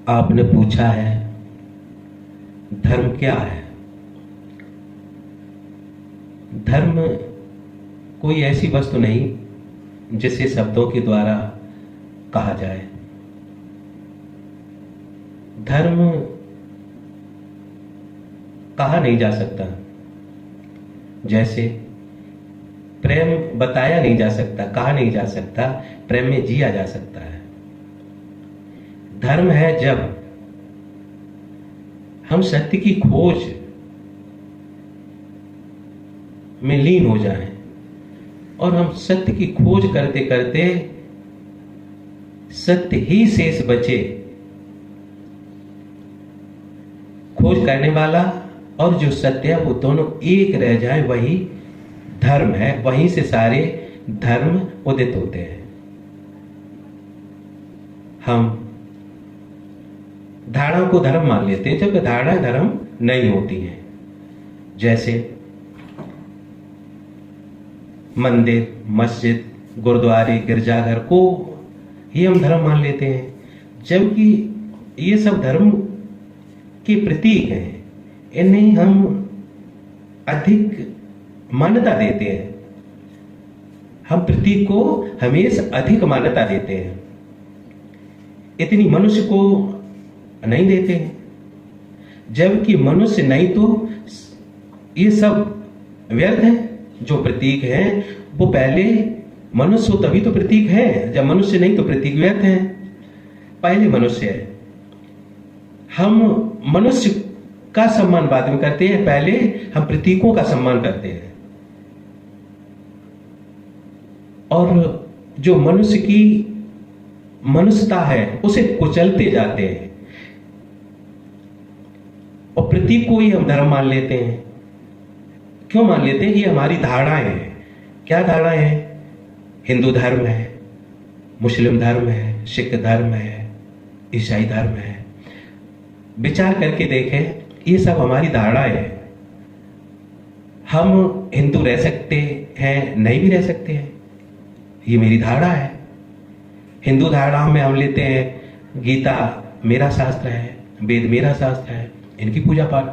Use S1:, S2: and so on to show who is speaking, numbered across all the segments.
S1: आपने पूछा है धर्म क्या है। धर्म कोई ऐसी वस्तु नहीं जिसे शब्दों के द्वारा कहा जाए। धर्म कहा नहीं जा सकता, जैसे प्रेम बताया नहीं जा सकता, कहा नहीं जा सकता, प्रेम में जिया जा सकता है। धर्म है जब हम सत्य की खोज में लीन हो जाएं और हम सत्य की खोज करते करते सत्य ही शेष बचे। खोज करने वाला और जो सत्य है वो दोनों एक रह जाए, वही धर्म है। वहीं से सारे धर्म उदित होते हैं। हम धारणा को धर्म मान लेते हैं जबकि धारणा धर्म नहीं होती है। जैसे मंदिर, मस्जिद, गुरुद्वारे, गिरजाघर को ही हम धर्म मान लेते हैं, जबकि ये सब धर्म के प्रतीक हैं। इन्हें हम अधिक मान्यता देते हैं। हम प्रतीक को हमेशा अधिक मान्यता देते हैं, इतनी मनुष्य को नहीं देते हैं। जबकि मनुष्य नहीं तो ये सब व्यर्थ है। जो प्रतीक हैं वो पहले मनुष्य हो तभी तो प्रतीक है, जब मनुष्य नहीं तो प्रतीक व्यर्थ है। पहले मनुष्य है। हम मनुष्य का सम्मान बाद में करते हैं, पहले हम प्रतीकों का सम्मान करते हैं। और जो मनुष्य की मनुष्यता है उसे कुचलते जाते हैं और प्रतीक को ही हम धर्म मान लेते हैं। क्यों मान लेते हैं? ये हमारी धारणाएं हैं। क्या धारणाएं हैं? हिंदू धर्म है, मुस्लिम धर्म है, सिख धर्म है, ईसाई धर्म है। विचार करके देखें, ये सब हमारी धारणाएं हैं। हम हिंदू रह सकते हैं, नहीं भी रह सकते हैं, ये मेरी धारणा है। हिंदू धारणा में हम लेते हैं गीता मेरा शास्त्र है, वेद मेरा शास्त्र है, इनकी पूजा पाठ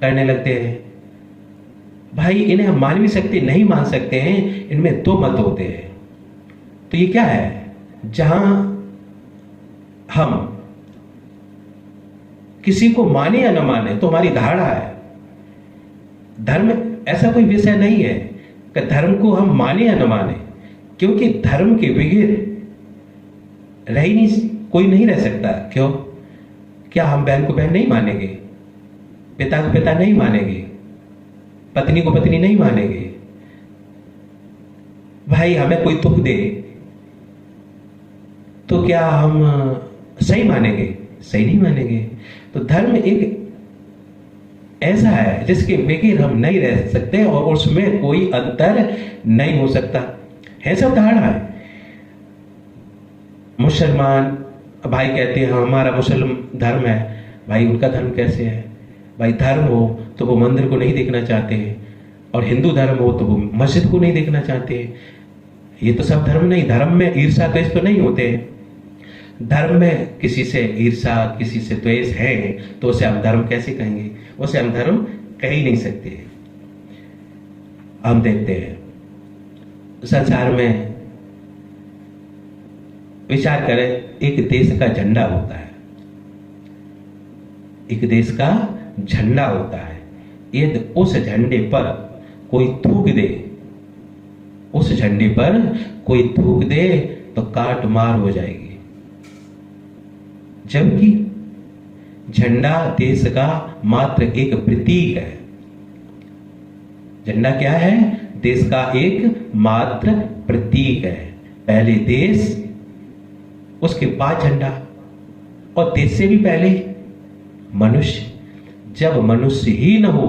S1: करने लगते हैं। भाई इन्हें हम मान भी सकते, नहीं मान सकते हैं, इनमें दो मत होते हैं। तो ये क्या है? जहां हम किसी को माने या न माने तो हमारी धारणा है। धर्म ऐसा कोई विषय नहीं है कि धर्म को हम माने या न माने, क्योंकि धर्म के बगैर रह ही नहीं, कोई नहीं रह सकता। क्यों? क्या हम बहन को बहन नहीं मानेंगे, पिता को पिता नहीं मानेंगे, पत्नी को पत्नी नहीं मानेंगे? भाई हमें कोई दुख दे तो क्या हम सही मानेंगे? सही नहीं मानेंगे। तो धर्म एक ऐसा है जिसके बगैर हम नहीं रह सकते और उसमें कोई अंतर नहीं हो सकता है। सब धारणा है। मुसलमान भाई कहते हैं हमारा मुस्लिम धर्म है। भाई उनका धर्म कैसे है? भाई धर्म हो तो वो मंदिर को नहीं देखना चाहते हैं, और हिंदू धर्म हो तो वो मस्जिद को नहीं देखना चाहते हैं। ये तो सब धर्म नहीं। धर्म में ईर्ष्या द्वेष तो नहीं होते हैं। धर्म में किसी से ईर्ष्या, किसी से द्वेष है तो उसे हम धर्म कैसे कहेंगे? उसे हम धर्म कह ही नहीं सकते। हम देखते हैं संसार में, विचार करें, एक देश का झंडा होता है, एक देश का झंडा होता है। यदि उस झंडे पर कोई थूक दे, उस झंडे पर कोई थूक दे तो काट मार हो जाएगी। जबकि झंडा देश का मात्र एक प्रतीक है। झंडा क्या है? देश का एक मात्र प्रतीक है। पहले देश, उसके बाद झंडा, और देश से भी पहले मनुष्य। जब मनुष्य ही न हो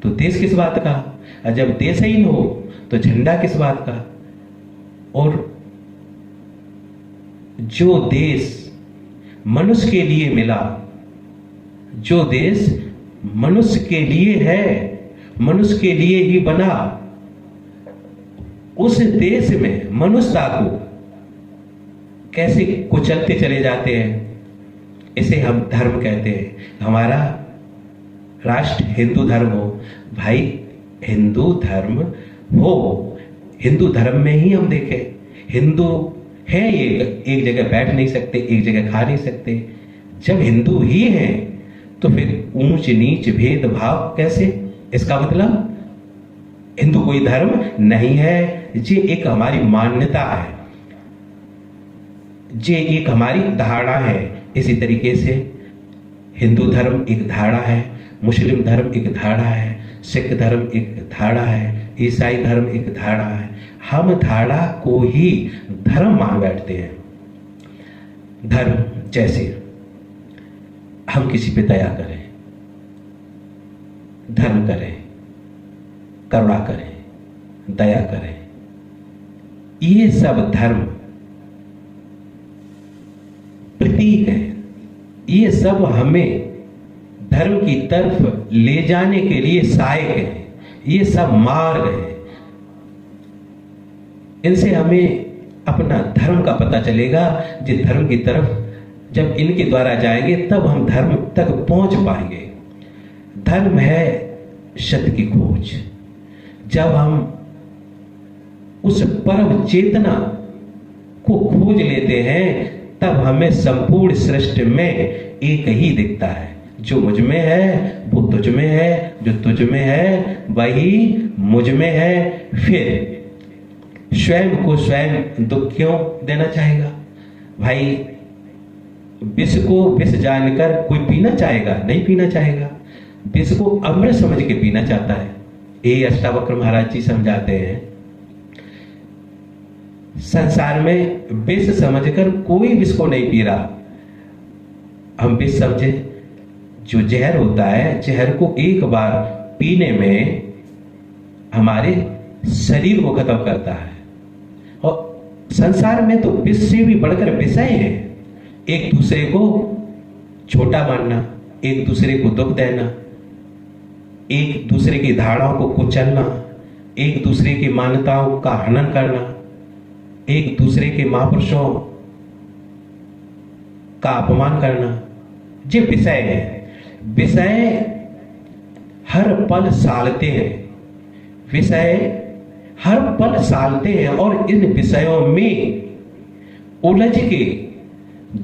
S1: तो देश किस बात का, और जब देश ही न हो तो झंडा किस बात का। और जो देश मनुष्य के लिए मिला, जो देश मनुष्य के लिए है, मनुष्य के लिए ही बना, उस देश में मनुष्यता को कैसे कुचलते चले जाते हैं। इसे हम धर्म कहते हैं। हमारा राष्ट्र हिंदू धर्म हो, भाई हिंदू धर्म हो, हिंदू धर्म में ही हम देखें हिंदू है, एक जगह बैठ नहीं सकते, एक जगह खा नहीं सकते। जब हिंदू ही हैं तो फिर ऊंच नीच भेदभाव कैसे? इसका मतलब हिंदू कोई धर्म नहीं है, ये एक हमारी मान्यता है, ये एक हमारी धारणा है। इसी तरीके से हिंदू धर्म एक धारणा है, मुस्लिम धर्म एक धारणा है, सिख धर्म एक धारणा है, ईसाई धर्म एक धारणा है। हम धारणा को ही धर्म मान बैठते हैं। धर्म जैसे हम किसी पे दया करें, धर्म करें, करुणा करें, दया करें, ये सब धर्म प्रतीक है। ये सब हमें धर्म की तरफ ले जाने के लिए सहायक है, ये सब मार्ग है। इनसे हमें अपना धर्म का पता चलेगा। जिस धर्म की तरफ जब इनके द्वारा जाएंगे तब हम धर्म तक पहुंच पाएंगे। धर्म है सत्य की खोज। जब हम उस परम चेतना को खोज लेते हैं तब हमें संपूर्ण सृष्टि में एक ही दिखता है। जो मुझ में है वो तुझ में है, जो तुझ में है वही मुझ में है। फिर स्वयं को स्वयं दुख क्यों देना चाहेगा? भाई विष को विष जानकर कोई पीना चाहेगा? नहीं पीना चाहेगा। विष को अमृत समझ के पीना चाहता है। ये अष्टावक्र महाराज जी समझाते हैं, संसार में विष समझकर कोई विष को नहीं पी रहा। हम विष समझे, जो जहर होता है, जहर को एक बार पीने में हमारे शरीर को खत्म करता है। और संसार में तो विष से भी बढ़कर विषय है। एक दूसरे को छोटा मानना, एक दूसरे को दुख देना, एक दूसरे की धारणाओं को कुचलना, एक दूसरे की मान्यताओं का हनन करना, एक दूसरे के महापुरुषों का अपमान करना, ये विषय है। विषय हर पल सालते हैं, विषय हर पल सालते हैं और इन विषयों में उलझ के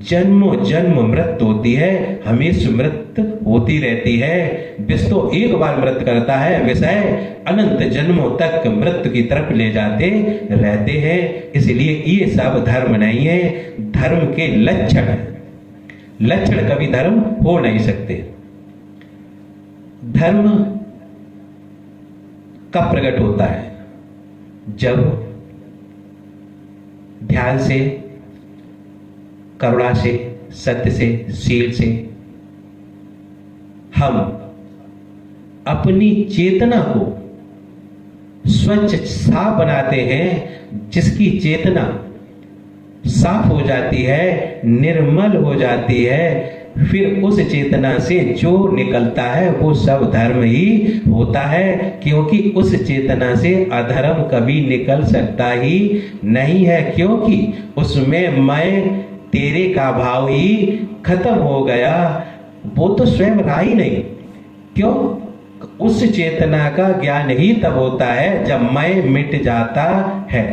S1: जन्मों जन्म मृत्यु होती है, हमेशा मृत्यु होती रहती है। विष तो एक बार मृत्यु करता है, विषय अनंत जन्मों तक मृत्यु की तरफ ले जाते रहते हैं। इसलिए ये सब धर्म नहीं है, धर्म के लक्षण। लक्षण कभी धर्म हो नहीं सकते। धर्म कब प्रकट होता है? जब ध्यान से, करुणा से, सत्य से, शील से हम अपनी चेतना को स्वच्छ साफ बनाते हैं। जिसकी चेतना साफ हो जाती है, निर्मल हो जाती है, फिर उस चेतना से जो निकलता है वो सब धर्म ही होता है। क्योंकि उस चेतना से अधर्म कभी निकल सकता ही नहीं है, क्योंकि उसमें मैं तेरे का भाव ही खत्म हो गया। वो तो स्वयं रहा ही नहीं। क्यों? उस चेतना का ज्ञान ही तब होता है जब मैं मिट जाता है।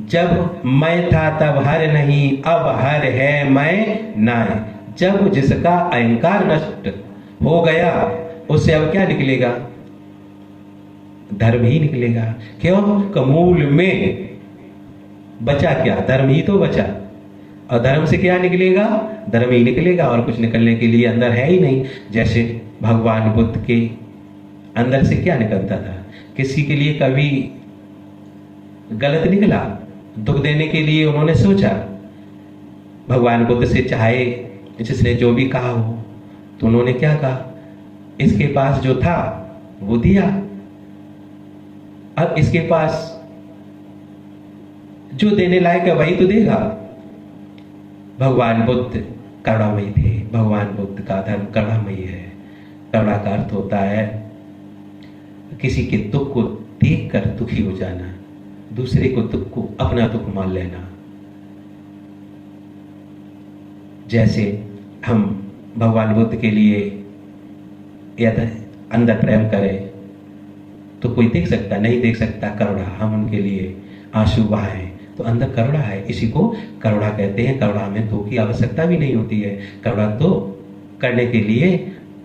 S1: जब मैं था तब हर नहीं, अब हर है मैं नाय। जब जिसका अहंकार नष्ट हो गया उससे अब क्या निकलेगा? धर्म ही निकलेगा। क्यों? मूल में बचा क्या? धर्म ही तो बचा। और धर्म से क्या निकलेगा? धर्म ही निकलेगा, और कुछ निकलने के लिए अंदर है ही नहीं। जैसे भगवान बुद्ध के अंदर से क्या निकलता था? किसी के लिए कभी गलत निकला? दुख देने के लिए उन्होंने सोचा। भगवान बुद्ध से चाहे जिसने जो भी कहा हो, तो उन्होंने क्या कहा? इसके पास जो था वो दिया, अब इसके पास जो देने लायक है वही तो देगा। भगवान बुद्ध करुणामयी थे। भगवान बुद्ध का धर्म करुणामयी है। करुणा का अर्थ होता है किसी के दुख को देखकर दुखी हो जाना, दूसरे को दुख को अपना दुख मान लेना। जैसे हम भगवान बुद्ध के लिए यदि अंदर प्रेम करें तो कोई देख सकता नहीं, देख सकता करुणा, हम उनके लिए आंसू बहाएं तो अंदर करुणा है, इसी को करुणा कहते हैं। करुणा में दो की आवश्यकता भी नहीं होती है, करुणा तो करने के लिए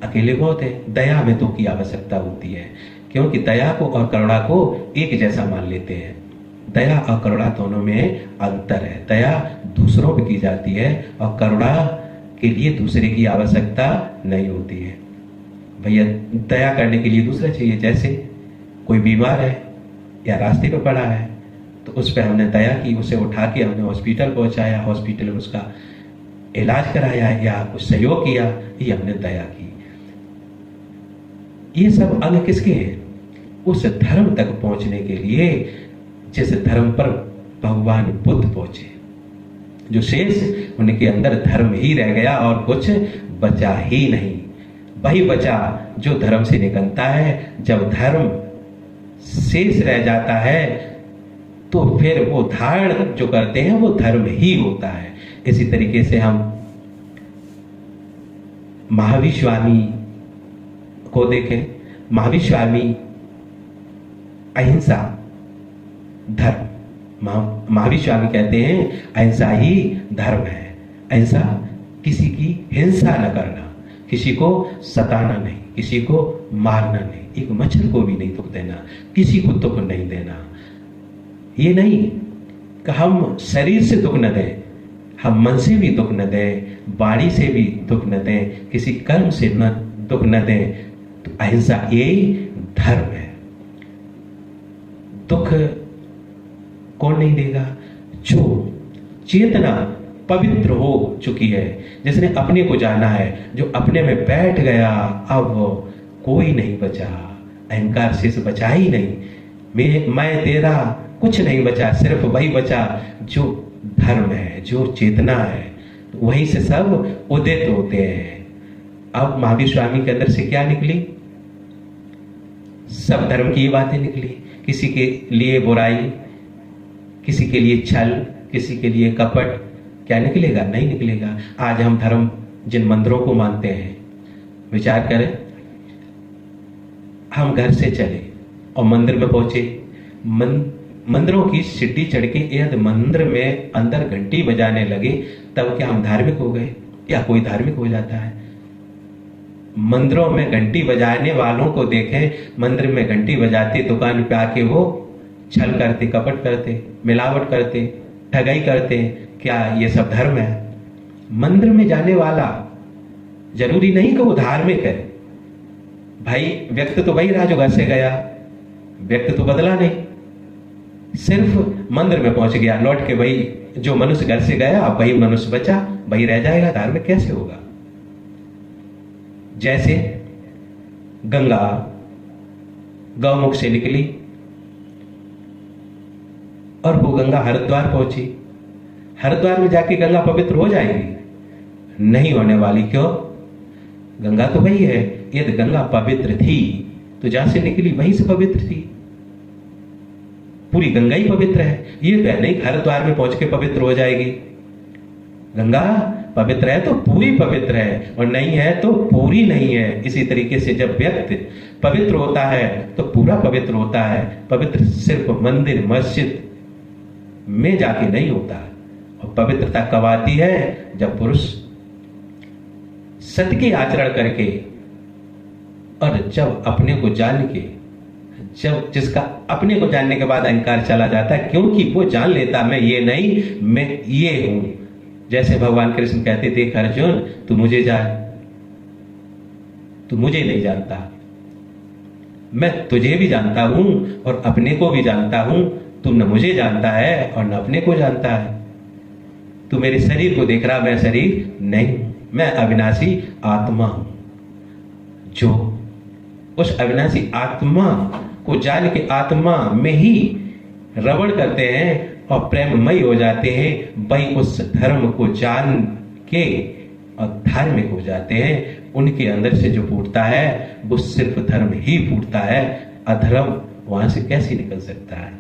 S1: अकेले बहुत है। दया में दो की आवश्यकता होती है, क्योंकि दया को और करुणा को एक जैसा मान लेते हैं। दया और करुणा दोनों में अंतर है। दया दूसरों पर की जाती है और करुणा के लिए दूसरे की आवश्यकता नहीं होती है। भैया दया करने के लिए दूसरा चाहिए, जैसे कोई बीमार है या रास्ते पर पड़ा है तो उस पर हमने दया की, उसे उठा के हमने हॉस्पिटल पहुंचाया, हॉस्पिटल में उसका इलाज कराया या कुछ सहयोग किया, ये हमने दया की। ये सब अंग किसके हैं? उस धर्म तक पहुंचने के लिए जिस धर्म पर भगवान बुद्ध पहुंचे, जो शेष उनके अंदर धर्म ही रह गया और कुछ बचा ही नहीं। वही बचा जो धर्म से निकलता है। जब धर्म शेष रह जाता है तो फिर वो धारण जो करते हैं वो धर्म ही होता है। इसी तरीके से हम महावीर स्वामी को देखें। महावीर स्वामी अहिंसा धर्म, महावीर स्वामी कहते हैं अहिंसा ही धर्म है। अहिंसा किसी की हिंसा न करना, किसी को सताना नहीं, किसी को मारना नहीं, एक मच्छर को भी नहीं दुख देना, किसी को दुख नहीं देना। ये नहीं कि हम शरीर से दुख न दें, हम मन से भी दुख न दें, वाणी से भी दुख न दें, किसी कर्म से न दुख न दें। तो अहिंसा यही धर्म है। दुख कौन नहीं देगा? जो चेतना पवित्र हो चुकी है, जिसने अपने को जाना है, जो अपने में बैठ गया, अब कोई नहीं बचा, अहंकार शेष बचा ही नहीं, मैं तेरा कुछ नहीं बचा, सिर्फ वही बचा जो धर्म है, जो चेतना है। तो वहीं से सब उदित होते हैं। अब महावीर स्वामी के अंदर से क्या निकली? सब धर्म की बातें निकली। किसी के लिए बुराई, किसी के लिए छल, किसी के लिए कपट, क्या निकलेगा? नहीं निकलेगा। आज हम धर्म जिन मंदिरों को मानते हैं, विचार करें, हम घर से चले और मंदिर में पहुंचे, मंदिरों की सीढ़ी चढ़ के यदि मंदिर में अंदर घंटी बजाने लगे, तब क्या हम धार्मिक हो गए या कोई धार्मिक हो जाता है? मंदिरों में घंटी बजाने वालों को देखें, मंदिर में घंटी बजाते, दुकान पे आके वो छल करते, कपट करते, मिलावट करते, ठगाई करते, क्या ये सब धर्म है? मंदिर में जाने वाला जरूरी नहीं कि वो धार्मिक है। भाई व्यक्ति तो वही रहा जो घर से गया, व्यक्ति तो बदला नहीं, सिर्फ मंदिर में पहुंच गया, लौट के वही जो मनुष्य घर से गया वही मनुष्य बचा, वही रह जाएगा। धार्मिक कैसे होगा? जैसे गंगा गौमुख से निकली और वो गंगा हरिद्वार पहुंची, हरिद्वार में जाके गंगा पवित्र हो जाएगी? नहीं होने वाली। क्यों? गंगा तो वही है। यदि गंगा पवित्र थी तो जहां से निकली वहीं से पवित्र थी, पूरी गंगा ही पवित्र है। ये तो नहीं हरिद्वार में पहुंच के पवित्र हो जाएगी। गंगा पवित्र है तो पूरी पवित्र है, और नहीं है तो पूरी नहीं है। इसी तरीके से जब व्यक्ति पवित्र होता है तो पूरा पवित्र होता है। पवित्र सिर्फ मंदिर मस्जिद में जाके नहीं होता। और पवित्रता कब आती है? जब पुरुष सत्य के आचरण करके और जब अपने को जान के, जब जिसका अपने को जानने के बाद अहंकार चला जाता है, क्योंकि वो जान लेता मैं ये नहीं, मैं ये हूं। जैसे भगवान कृष्ण कहते थे, अर्जुन तू मुझे जान, तू मुझे नहीं जानता, मैं तुझे भी जानता हूं और अपने को भी जानता हूं। तू न मुझे जानता है और न अपने को जानता है। तू मेरे शरीर को देख रहा, मैं शरीर नहीं, मैं अविनाशी आत्मा हूं। जो उस अविनाशी आत्मा को जान के आत्मा में ही रवण करते हैं और प्रेममय हो जाते हैं, वही उस धर्म को जान के और धार्मिक हो जाते हैं। उनके अंदर से जो फूटता है वो सिर्फ धर्म ही फूटता है, अधर्म वहां से कैसे निकल सकता है?